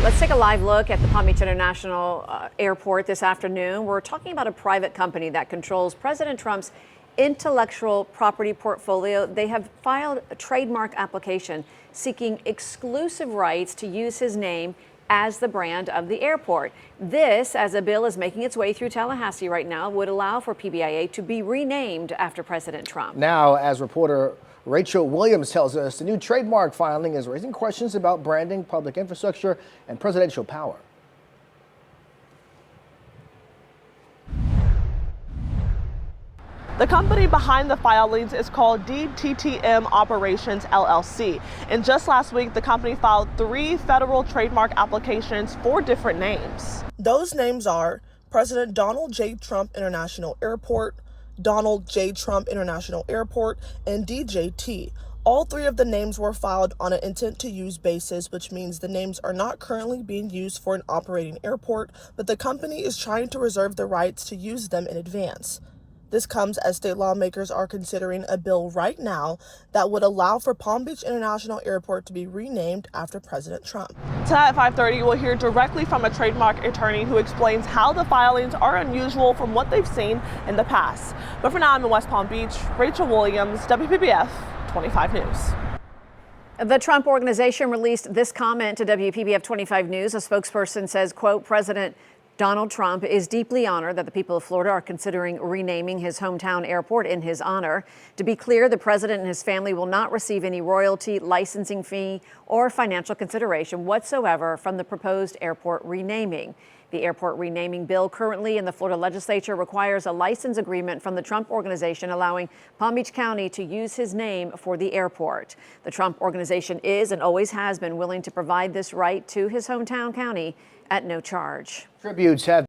Let's take a live look at the Palm Beach International Airport this afternoon. We're talking about a private company that controls President Trump's intellectual property portfolio. They have filed a trademark application seeking exclusive rights to use his name as the brand of the airport. This, as a bill is making its way through Tallahassee right now, would allow for PBIA to be renamed after President Trump. Now, as reporter Rachel Williams tells us, the new trademark filing is raising questions about branding, public infrastructure, and presidential power. The company behind the filings is called DTTM Operations LLC. And just last week, the company filed 3 federal trademark applications for different names. Those names are President Donald J. Trump International Airport, Donald J. Trump International Airport, and DJT. All 3 of the names were filed on an intent to use basis, which means the names are not currently being used for an operating airport, but the company is trying to reserve the rights to use them in advance. This comes as state lawmakers are considering a bill right now that would allow for Palm Beach International Airport to be renamed after President Trump. Tonight at 5:30, we'll hear directly from a trademark attorney who explains how the filings are unusual from what they've seen in the past. But for now, I'm in West Palm Beach. Rachel Williams, WPBF 25 News. The Trump Organization released this comment to WPBF 25 News. A spokesperson says, quote, President Donald Trump is deeply honored that the people of Florida are considering renaming his hometown airport in his honor. To be clear, the president and his family will not receive any royalty, licensing fee, or financial consideration whatsoever from the proposed airport renaming. The airport renaming bill currently in the Florida legislature requires a license agreement from the Trump Organization allowing Palm Beach County to use his name for the airport. The Trump Organization is and always has been willing to provide this right to his hometown county at no charge. Tributes have